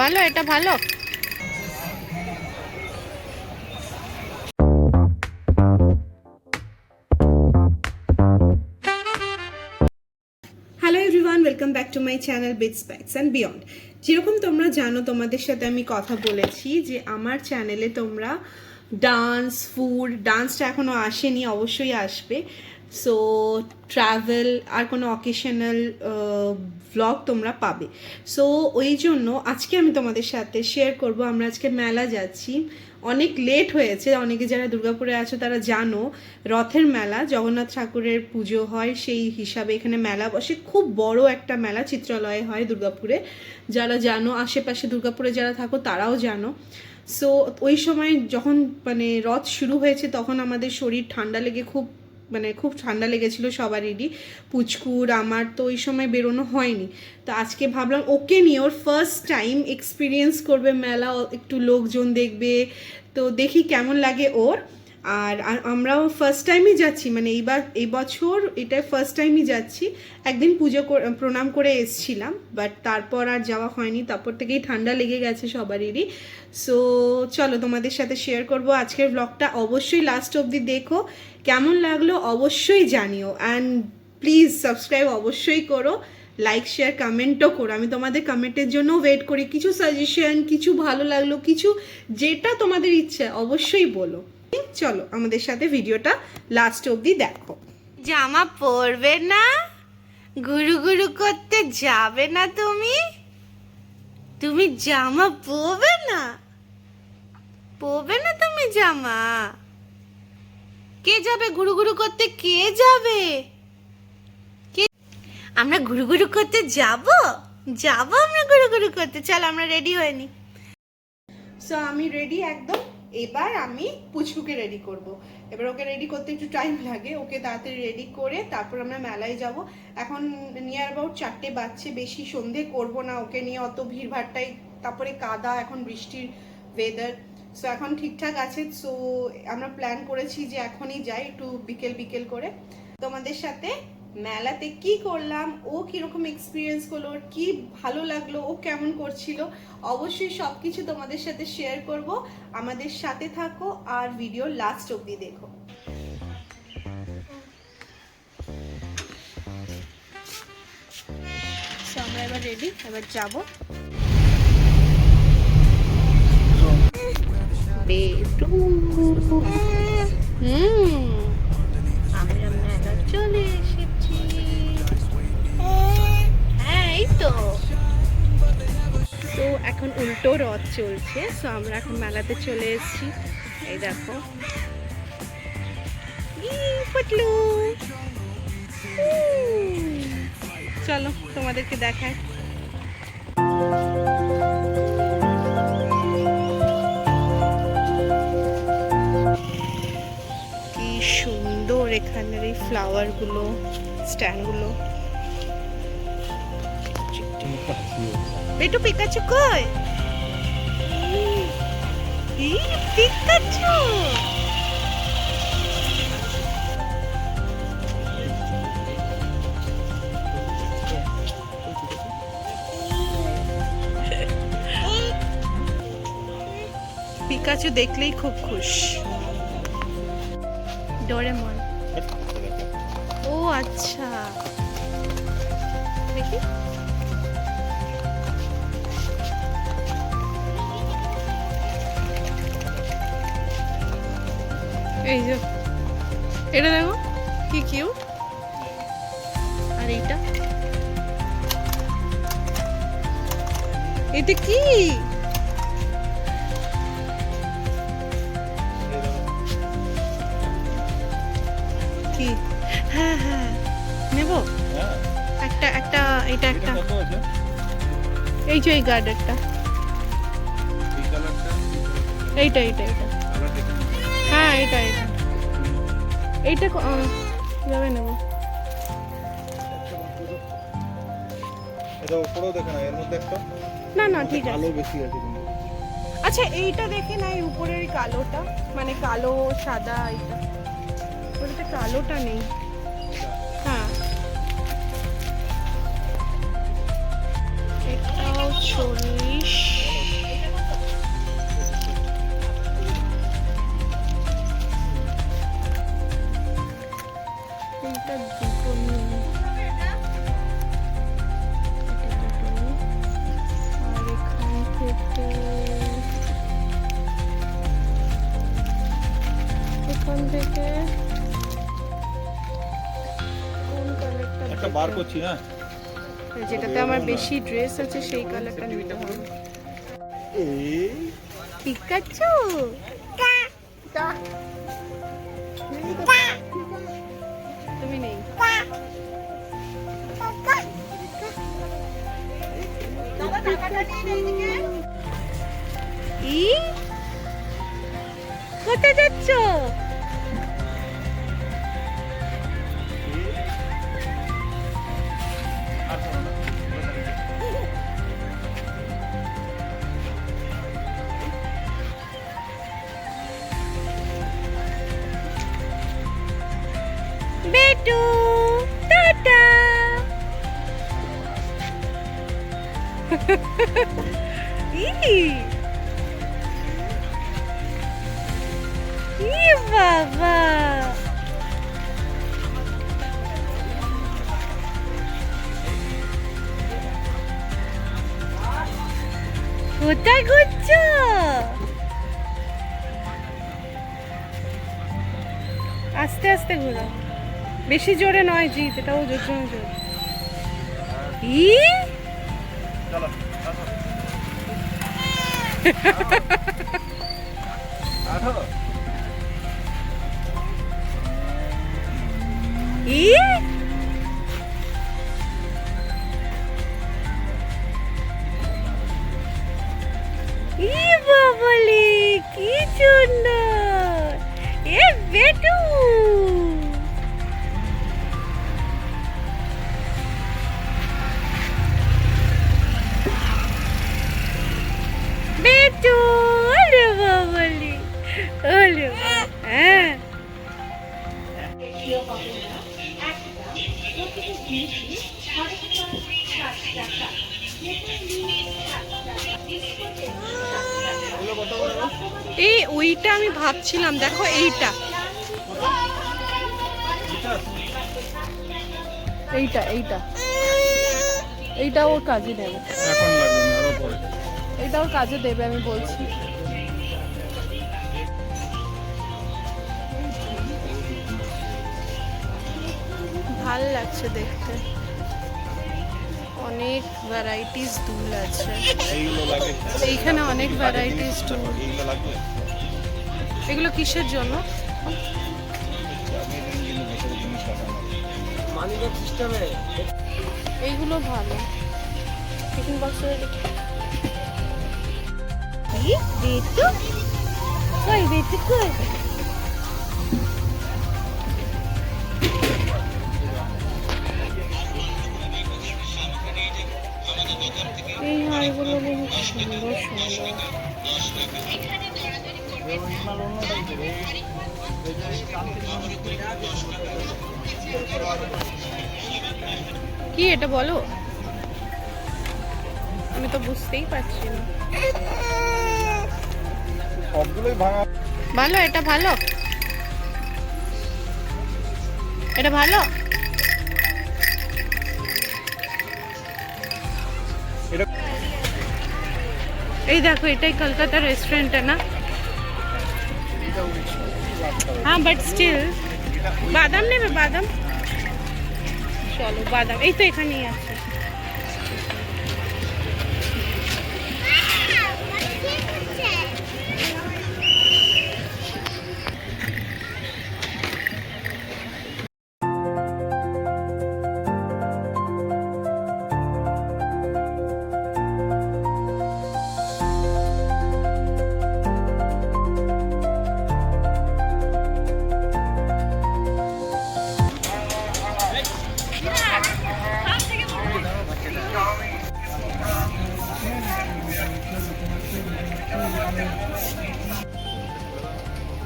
ভালো, এটা ভালো। Hello everyone, welcome back to my channel beats backs and beyond. যেরকম তোমরা জানো, তোমাদের সাথে আমি কথা বলেছি যে আমার চ্যানেলে তোমরা ডান্সটা এখনও আসেনি, অবশ্যই আসবে। সো ট্রাভেল আর কোনো অকেশনাল ভ্লগ তোমরা পাবে। সো ওই জন্য আজকে আমি তোমাদের সাথে শেয়ার করব আমরা আজকে মেলা যাচ্ছি। অনেক লেট হয়েছে, অনেকে যারা দুর্গাপুরে আছো তারা জানো রথের মেলা, জগন্নাথ ঠাকুরের পুজো হয় সেই হিসাবে এখানে মেলা বসে। খুব বড় একটা মেলা চিত্রালয়ে হয় দুর্গাপুরে। যারা জানো, আশেপাশে দুর্গাপুরে যারা থাকো তারাও জানো। সো ওই সময় যখন রথ শুরু হয়েছে তখন আমাদের শরীর ঠান্ডা লেগে খুব ঠান্ডা লেগেছিল সবারই। পুচকুর আমার তো ওই সময় বেরোনো হয়নি। তো আজকে ভাবলাম ওকে নিয়ে, ওর ফার্স্ট টাইম এক্সপিরিয়েন্স করবে মেলা, একটু লোকজন দেখবে, তো দেখি কেমন লাগে ওর। আর আমরাও ফার্স্ট টাইমই যাচ্ছি, এই বছর এটা ফার্স্ট টাইমই যাচ্ছি। একদিন প্রণাম করে এসছিলাম, বাট তারপর আর যাওয়া হয়নি, তারপর থেকেই ঠান্ডা লেগে গেছে সবারই। সো চলো তোমাদের সাথে শেয়ার করব আজকের ব্লগটা। অবশ্যই লাস্ট অবধি দেখো, কেমন লাগলো অবশ্যই জানিও, অ্যান্ড প্লিজ সাবস্ক্রাইব অবশ্যই করো, লাইক শেয়ার কমেন্টও করো। আমি তোমাদের কমেন্টের জন্য ওয়েট করি, কিছু সাজেশন, কিছু ভালো লাগলো, কিছু যেটা তোমাদের ইচ্ছা অবশ্যই বলো। চলো আমাদের সাথে ভিডিওটা লাস্ট অবধি দেখো। জামা পরবে না? গুরু গুরু করতে যাবে না তুমি? তুমি জামা পরবে না? পরবে না তুমি জামা? কে যাবে গুরু গুরু করতে? কে যাবে? কে? আমরা গুরু গুরু করতে যাব? আমরা গুরু গুরু করতে। চল আমরা রেডি হয়ে নি। সো আমি রেডি একদম। এবার আমি পুচকুকে রেডি করব। এবার ওকে রেডি করতে একটু টাইম লাগে, ওকে তাড়াতাড়ি রেডি করে তারপর আমরা মেলায় যাব। এখন নিয়ার অ্যাবাউট 4টে বাজছে, বেশি সন্ধে করব না ওকে নিয়ে, অত ভিড়ভাড়টাই, তারপরে কাদা, এখন বৃষ্টির ওয়েদার। সো এখন ঠিকঠাক আছে। সো আমরা প্ল্যান করেছি যে এখনই যাই, একটু বিকেল বিকেল করে তোমাদের সাথে মেলাতে কি করলাম, ও কিরকম এক্সপিরিয়েন্স করলো, ওর কি ভালো লাগলো, ও কেমন করছিল, অবশ্যই সবকিছু তোমাদের সাথে শেয়ার করব। আমাদের সাথে থাকো আর ভিডিও লাস্ট অবধি দেখো। আমরা এবার রেডি, এবার যাবো। আমরা মেলা চলে এসেছি। হ্যাঁ, এই তো। তো এখন উল্টো রথ চলছে, সো আমরা এখন মেলাতে চলে এসেছি। এই দেখো পটলু, চলো তোমাদেরকে দেখায়। কি সুন্দর এখানের এই ফ্লাওয়ার গুলো, স্ট্যান্ড গুলো। বেটু পিকাচু কই? পিকাচু পিকাচু দেখলেই খুব খুশ। ডোরেমন, ও আচ্ছা, দেখি। এই যে এটা দেখো কি কিউট। আর এইটা, এটা কি? কি? হ্যাঁ হ্যাঁ, নেব একটা একটা। এটা একটা, এই যে এই গার্ডারটা, এইটা এইটা এইটা, হ্যাঁ এইটা এইটা এইটা কিভাবে নেব? না না ঠিক আছে। আচ্ছা এইটা দেখে না, এই উপরের কালোটা, মানে কালো সাদা, এইটা ওটা কালোটা নেই। হ্যাঁ, এটাও 40। থেকে কোন কালারটা একটা বার করছি, হ্যাঁ। যেটাতে আমার বেশি ড্রেস আছে সেই কালারটা নিতে হবে। পিকাচু তুমি নেই। ই কোথায় যাচ্ছ? বেটু টাটা। ই বাবা, কোথায় ঘুরছ? আস্তে আস্তে ঘুরো, বেশি জোরে নয় জিৎ, এটাও জোর জোর। ই চলো, আসো। আসো। ই ই বাবলি, কি সুন্দর! এ বেটু, বেটু, ওরে বাবলি, ওরে হ্যাঁ। এই ওইটা আমি ভাবছিলাম, দেখো এইটা, এইটা এইটা এইটা ওর কাজে দেবে, এখন লাগবে না, আরো পরে। এইটা ওর কাজে দেবে আমি বলছি। ভাল লাগছে দেখতে, অনেক ভ্যারাইটিস দুল আছে এইগুলো লাগে। এইখানে, অনেক ভ্যারাইটিস দুল। এইগুলো লাগবে। এগুলো কিসের জন্য? মানিব্যাগ সিস্টেমে এইগুলো ভালো, টিফিন বক্সে রেখে। বেটু কই, বেটু কই? এই হাড়গুলো বহুত সুন্দর সুন্দর। কি এটা বলো, আমি তো বুঝতেই পারছি না। সবগুলোই ভাঙা। ভালো, এটা ভালো, এটা ভালো। এটা এই দেখো, এটাই কলকাতা রেস্টুরেন্টে না? হ্যাঁ, বাট স্টিল। বাদাম নেবে? বাদাম, চলো বাদাম, এই তো এখানেই আছে।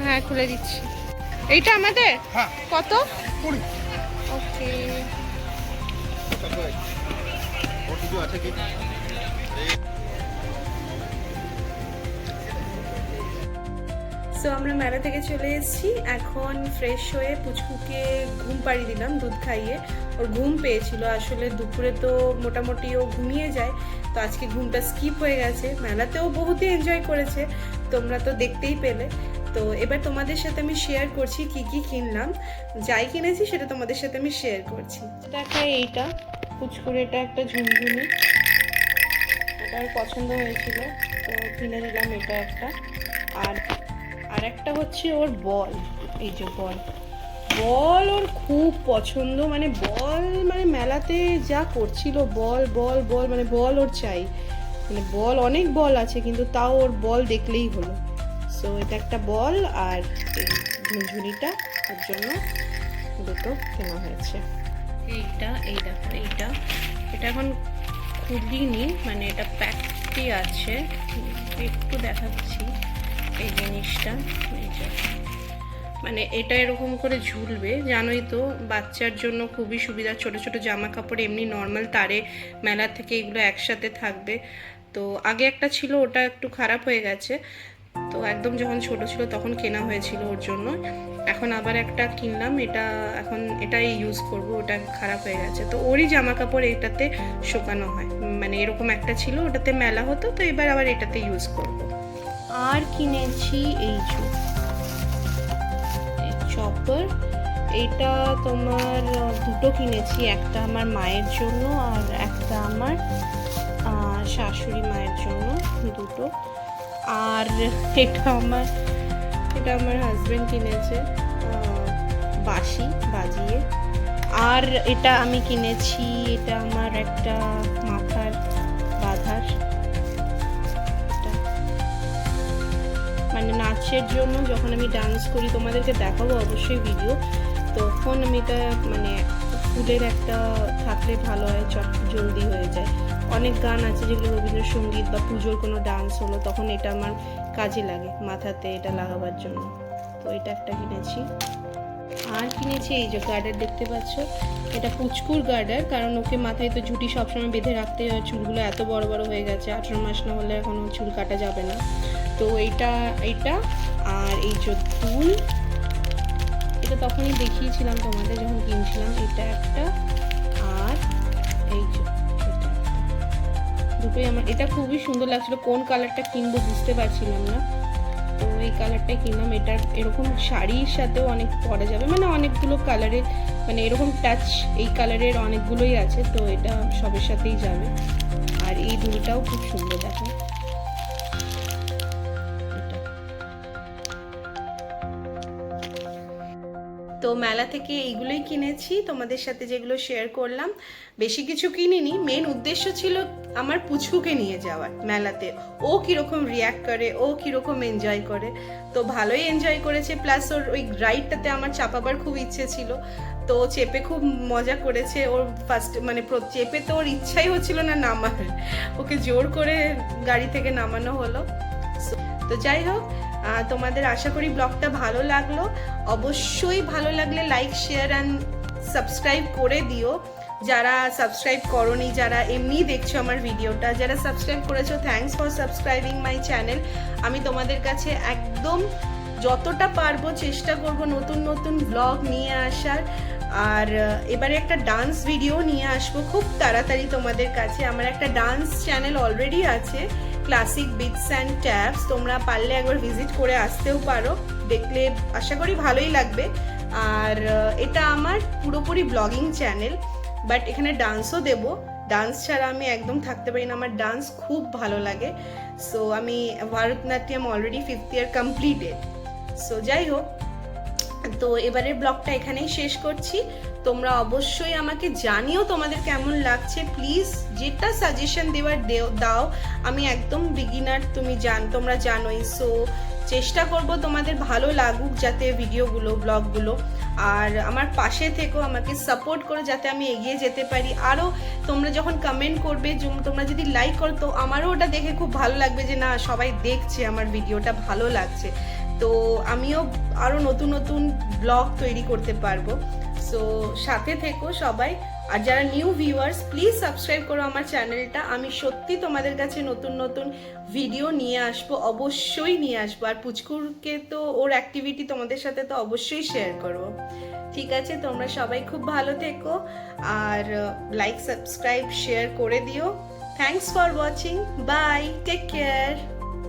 হ্যাঁ, খুলে দিচ্ছি। এইটা আমাদের কত? ওকে। ওর কিছু আছে কি? সো আমরা মেলা থেকে চলে এসেছি, এখন ফ্রেশ হয়ে পুচকুকে ঘুম পাড়িয়ে দিলাম দুধ খাইয়ে। ওর ঘুম পেয়েছিল, আসলে দুপুরে তো মোটামুটি ও ঘুমিয়ে যায়, তো আজকে ঘুমটা স্কিপ হয়ে গেছে। মেলাতেও বহুতই এনজয় করেছে, তোমরা তো দেখতেই পেলে। তো এবার তোমাদের সাথে আমি শেয়ার করছি কি কি কিনলাম, যাই কিনেছি সেটা তোমাদের সাথে আমি শেয়ার করছি। এটা একটা, এইটা পুচকুর, এটা একটা ঝুনঝুনি, এটা আমার পছন্দ হয়েছিল তো কিনে দিলাম এটা একটা। আর একটা হচ্ছে ওর বল, এই যে বল ওর খুব পছন্দ, মানে বল মানে মেলাতে যা করছিল বল বল বল, মানে বল ওর চাই, মানে বল অনেক বল আছে কিন্তু তাও ওর বল দেখলেই হলো। সো এটা একটা বল আর এই ঝুনঝুনিটা ওর জন্য দুটো কেনা হয়েছে। এই দেখো এটা এখন খুলিনি, মানে এটা প্যাকটি আছে, একটু দেখাচ্ছি এই জিনিসটা। এই যে মানে এটা এরকম করে ঝুলবে, জানোই তো বাচ্চার জন্য খুবই সুবিধা, ছোট ছোট জামা কাপড় এমনি নর্মাল তারে মেলা থেকে এগুলো একসাথে থাকবে। তো আগে একটা ছিল, ওটা একটু খারাপ হয়ে গেছে, তো একদম যখন ছোট ছিল তখন কেনা হয়েছিল ওর জন্য। এখন আবার একটা কিনলাম, এটা এখন এটাই ইউজ করব, ওটা খারাপ হয়ে গেছে। তো ওরই জামা কাপড় এটাতে শোকানো হয়, মানে এরকম একটা ছিল, ওটাতে মেলা হতো, তো এবার আবার এটাতে ইউজ করব। আর কিনেছি এই চপার, এইটা তোমার দুটো কিনেছি, একটা আমার মায়ের জন্য আর একটা আমার শাশুড়ি মায়ের জন্য, দুটো। আর এটা আমার হাজবেন্ড কিনেছে বাঁশি বাজিয়ে। আর এটা আমি কিনেছি, এটা আমার একটা মাথার বাঁধার, মানে নাচের জন্য যখন আমি ডান্স করি, তোমাদেরকে দেখাবো অবশ্যই ভিডিও, তখন আমি এটা মানে ফুলের একটা থাকলে ভালো হয়, জলদি হয়ে যায়। অনেক গান আছে যেগুলো রবীন্দ্রসঙ্গীত বা পুজোর কোনো ডান্স হলো তখন এটা আমার কাজে লাগে, মাথাতে এটা লাগাবার জন্য। তো এটা একটা কিনেছি। আর কিনেছি এই যে গার্ডার, দেখতে পাচ্ছ, এটা পুচকুর গার্ডার, কারণ ওকে মাথায় তো ঝুঁটি সবসময় বেঁধে রাখতে হয়, চুলগুলো এত বড় বড় হয়ে গেছে, 18 মাস না হলে এখনও চুল কাটা যাবে না। তো এইটা আর এই যে দুল, এটা তখনই দেখিয়েছিলাম তোমাদের যখন কিনছিলাম, এটা একটা। আর এই যে দুটোই আমার, এটা খুবই সুন্দর লাগছিল, কোন কালারটা কিনবো বুঝতে পারছিলাম না, তো এই কালারটাই কিনলাম। এটা এরকম শাড়ির সাথেও অনেক পরা যাবে, মানে অনেকগুলো কালারের, মানে এরকম টাচ এই কালারের অনেকগুলোই আছে, তো এটা সবের সাথেই যাবে। আর এই দুলটাও খুব সুন্দর দেখো। তো মেলা থেকে এইগুলোই কিনেছি, তোমাদের সাথে যেগুলো শেয়ার করলাম, বেশি কিছু কিনিনি। মেন উদ্দেশ্য ছিল আমার পুচকুকে নিয়ে যাওয়ার মেলাতে, ও কীরকম রিয়্যাক্ট করে, ও কীরকম এনজয় করে। তো ভালোই এনজয় করেছে, প্লাস ওর ওই রাইডটাতে আমার চাপাবার খুব ইচ্ছে ছিল, তো চেপে খুব মজা করেছে। ওর ফার্স্ট মানে চেপে তো ওর ইচ্ছাই হচ্ছিল না নামার, ওকে জোর করে গাড়ি থেকে নামানো হলো। তো যাই হোক, তোমাদের আশা করি ব্লগটা ভালো লাগলো। অবশ্যই ভালো লাগলে লাইক, শেয়ার অ্যান্ড সাবস্ক্রাইব করে দিও। যারা সাবস্ক্রাইব করোনি, যারা এমনি দেখছো আমার ভিডিওটা, যারা সাবস্ক্রাইব করেছো, thanks for subscribing my channel. আমি তোমাদের কাছে একদম যতটা পারবো চেষ্টা করব নতুন নতুন ব্লগ নিয়ে আসার। আর এবারে একটা ডান্স ভিডিও নিয়ে আসবো খুব তাড়াতাড়ি তোমাদের কাছে। আমার একটা ডান্স চ্যানেল অলরেডি আছে, ক্লাসিক বিটস অ্যান্ড ট্যাপস, তোমরা পারলে একবার ভিজিট করে আসতেও পারো, দেখলে আশা করি ভালোই লাগবে। আর এটা আমার পুরোপুরি ব্লগিং চ্যানেল, বাট এখানে ডান্সও দেবো। ডান্স ছাড়া আমি একদম থাকতে পারি না, আমার ডান্স খুব ভালো লাগে। সো আমি ভারতনাট্যম অলরেডি 5th ইয়ার কমপ্লিটেড। সো যাই হোক, তো এবারের ব্লগটা এখানেই শেষ করছি। তোমরা অবশ্যই আমাকে জানিও তোমাদের কেমন লাগছে, প্লিজ যেটা সাজেশন দেওয়ার দাও। আমি একদম বিগিনার, তোমরা জানোই। সো চেষ্টা করব তোমাদের ভালো লাগুক যাতে ভিডিওগুলো, ব্লগগুলো। আর আমার পাশে থেকেও আমাকে সাপোর্ট করো যাতে আমি এগিয়ে যেতে পারি। আরও তোমরা যখন কমেন্ট করবে, তোমরা যদি লাইক করো, তো আমারও ওটা দেখে খুব ভালো লাগবে যে না, সবাই দেখছে, আমার ভিডিওটা ভালো লাগছে, তো আমিও আরও নতুন নতুন ব্লগ তৈরি করতে পারবো। সো সাথে থেকো সবাই। আর যারা নিউ ভিউয়ার্স, প্লিজ সাবস্ক্রাইব করো আমার চ্যানেলটা। আমি সত্যি তোমাদের কাছে নতুন নতুন ভিডিও নিয়ে আসবো, অবশ্যই নিয়ে আসবো। আর পুচকুরকে তো ওর অ্যাক্টিভিটি তোমাদের সাথে তো অবশ্যই শেয়ার করবো। ঠিক আছে, তোমরা সবাই খুব ভালো থেকো, আর লাইক, সাবস্ক্রাইব, শেয়ার করে দিও। Thanks for watching, bye, take care.